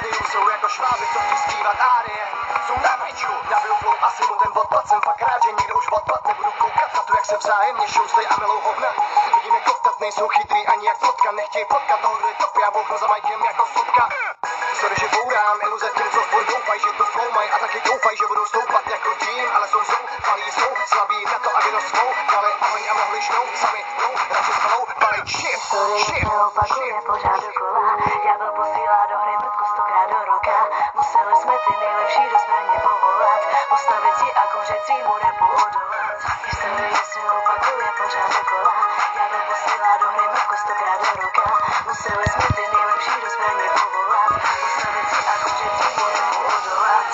rádiu jsou jako šváby, co chtějí zpívat árie. Jsou na piču, nabiju flow, asi mu ten odpad. Jsem fakt rád, že někdo už odpad. Nebudu koukat na to, jak se vzájemně šoustej a milou hovna. Vidím, jak koftat nejsou chytrý ani jak fotka. Nechtějí potkat toho, kdo je top, já bouchnu za majkem jako sotka. Sorry, že bourám iluze tím, co furt doufaj, že tu flow maj a taky doufaj, že budou stoupat jako tým, ale jsou zoufalí, jsou slabí na to, aby do svou dali oheň a mohli šnout sami, radši spalou, balej shit. Historie se opakuje pořád dokola, ďábel posílá do hry mrtku 100krát do roka. Museli jsme ty nejlepší do zbraně povolat, postavit si a kouřecí mu repu odolat. Historie se opakuje pořád dokola, ďábel posílá do hry mrtku 100krát do roka. Museli jsme ty nejlepší do zbraně povolat, postavit si a kouřecí mu repu odolat.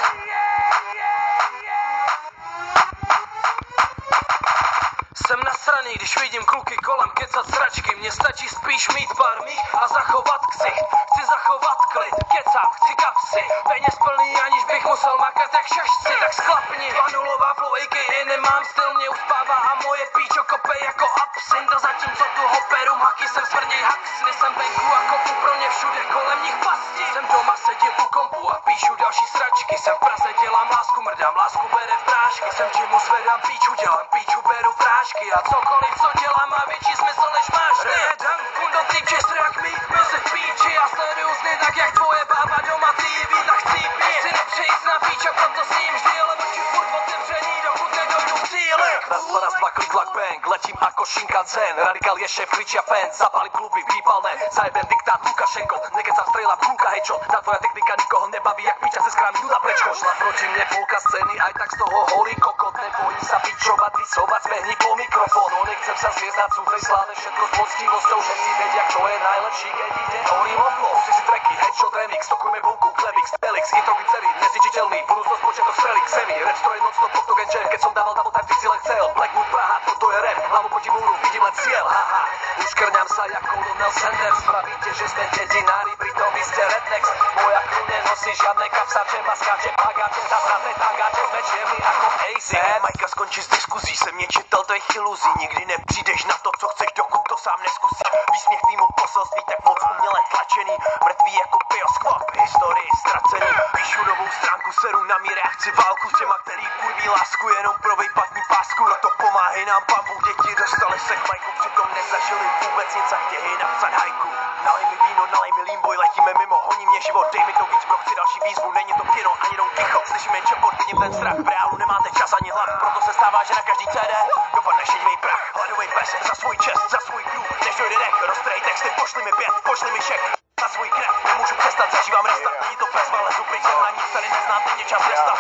Jsem nasraný, když vidím kluky kolem kecat sračky. Mně stačí spíš mít pár mých a zachovat ksicht. Chci zachovat klid, kecám, chci kapsy. Peněz plný, aniž bych musel makat jak šašci. Tak sklapni, vanulová flow, a.k.a. nemám styl, mě uspává a moje píčo kope jako absint. A zatímco tu hoperu maky jsem smrděj haxny. Jsem venku a kopu pro ně všude kolem nich pasti. Jsem doma, sedím u kompu a píšu další sračky. Jsem v Praze, dělám lásku, mrdám, lásku bere v prášky. Jsem čimu zvedám píču, dělám píču, beru prášky. A cokoliv, co dělám, má větší smysl než máš. Nejedem, kundo, ty čistý jak mít mezi píči. Já sleduju sny tak jak tvoje bába doma TV. Tak chci pít, si nepřejít na píč a proto sním vždy, ale oči furt otevřený, dokud nedojdu k cíli. Raz, dva, klik, lak, bang, letím ako Shinkansen. Radikál je šéf, kričia fans, zapalím kluby, výpalné. Zajebem diktát Lukašenko, nekecám strela, bunka, headshot. Tá tvoja technika nikoho nebaví, jak píča se skrámi, juda prečko. Šla proti mne půlka scény, aj tak z toho holý kokot. Nebojí sa pičovať, disovať, zbehni po mikrofón. Nechcem sa zviezdať, súhrej sláve, všetko s poctivosťou. Všetci vedia, kto je najlepší, keď ide o rimoflo. Pusty si tracky, headshot, remix, stokujme bunku, klevix, telix, intro, celý, nezničiteľný, budúcnosť, počiatok, strelik, semi, rap, stroj, non-stop, Octogen Jam. Keď som dával double time, ty si len chcel, Blackwood, Praha, toto je rap, hlavu proti múru, vidím len cieľ, haha. Uškrňam sa jako Donald Sanders, pravíte, že sme dedinári, pritom vy ste rednecks. Moja crew nenosí žiadne kapsače, maskáče, pagáče, zasraté tagáče, sme čierni ako AC. Majka, skončí s diskuzí, jsem nečitel tvých iluzí, nikdy nepřijdeš na to, co chceš, dokud to sám neskusíš. Výsměch tvýmu poselství, tak moc uměle tlačený, mrtvý jako pioskvap, historii ztracený. Píšu novou stránku, seru na míře a chci válku s těma, který kurví lásku jenom pro vejpatní pásku. Proto pomáhej nám, bambu, děti dostali se k majku, přitom nezažili vůbec nic a chtějí napsat hajku. Nalej mi víno, nalej mi límboj, letíme mimo, honí mě život, dej mi to víc, pro chci další výzvu, není to kino, ani don ticho. Slyším jen čepot, vidím ten strach, v reálu nemáte čas ani hlad, proto se stává, že na každý CD dopadne šedivý prach. Hladovej pes za svůj čest, za svůj crew, než dojde dech, roztrej texty, pošli mi 5, pošli mi šek. Na svůj krev, nemůžu přestat, zažívám restart, není to bezva, lezu pryč, na nic tady neznám, teď je čas restat.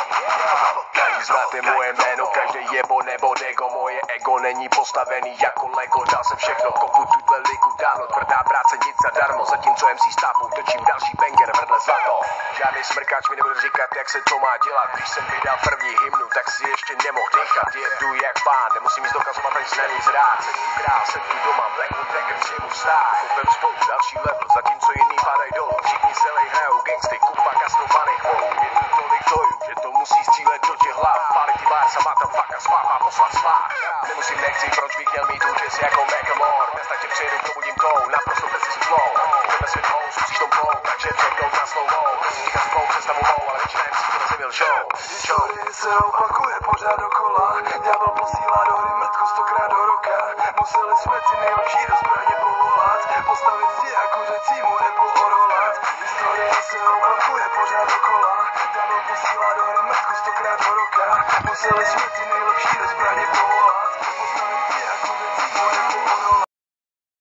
Každý znáte moje jméno, každý jebo nebo dego, moje ego není postavený jako Lego, dal jsem všechno, kopu tuhle ligu dávno, tvrdá práce nic zadarmo, zatímco MC stápu, točím další banger, vrdle zlato. Žádný smrkáč mi nebude říkat, jak se to má dělat, když jsem vydal první hymnu, tak si ještě nemohl dýchat, jedu jak pán, nemusím nic dokazovat, ani se není zrát, jsem tu král, jsem tu doma, Blackwood Records je můj stát, kopem spolu další level, zatímco jiný padají dolů, všichni se lej hrajou gangsty, kupa kasnovaných volů, je tu tolik dojů, že to musí střílet do těch hlav, pálí ty bar, sama tam faka spává, poslat spát, nemusím, nechci, proč bych měl mít účes jako Macklemore, dnes tak tě přijedu, probudím tou, naprosto precizní flow, jdeme svět house, musíš tom flow, takže přepnout na slow-mo, nechci říkat svou představu mou, ale většina MC to nezemi lžou. Historie se opakuje pořád dokola, ďábel posílá do hry mrtku 100krát do roka. Museli jsme ty nejlepší do zbraně povolat, postavit si a kuřecímu repu odolat. Historie se opakuje pořád dokola, ďábel posílá do hry mrtku 100krát do roka. Museli jsme ty nejlepší do zbraně povolat.